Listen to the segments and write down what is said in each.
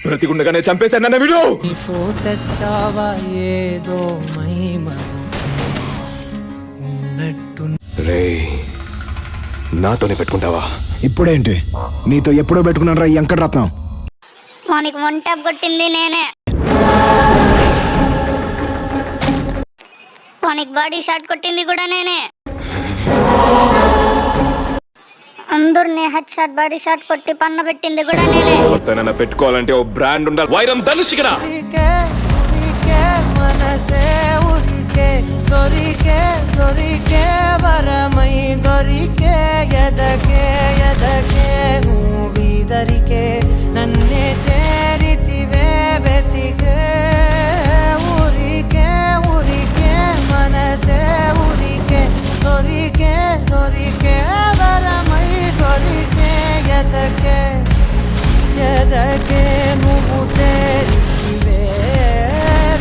బ్రతికుండగానే చంపేశానన్న వీడు. రే నాతోనే పెట్టుకుంటావా? ఇప్పుడేంటి, నీతో ఎప్పుడో పెట్టుకున్నాను రా వెంకటరత్నం. వానికి వన్ ట్యాప్ కొట్టింది నేనే. వానికి బాడీ షాట్ కొట్టింది కూడా నేనే. అందరినీ హెడ్ షాట్ బాడీ షాట్ కొట్టి పన్న పెట్టింది కూడా నేనే. ఎవరితోనైనా పెట్టుకోవాలంటే ఓ బ్రాండ్ ఉండాలి. వైరం ధనుషికరా. నన్నే చేరితివే వెతికే ఊరికే ఊరికే మనసే ఊరికే దొరికే దొరికే వరమై దొరికే ఎదకే ఎదకే నువ్వు చేరితివే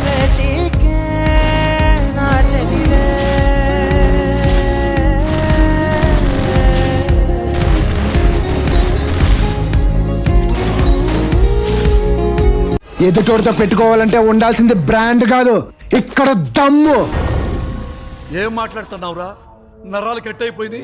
వెతికే నా చెలివే. ఎదుటోడితో పెట్టుకోవాలంటే ఉండాల్సింది బ్రాండ్ కాదు, ఇక్కడ దమ్ము. ఏం మాట్లాడుతున్నావురా? నరాలు కట్ అయిపోయింది.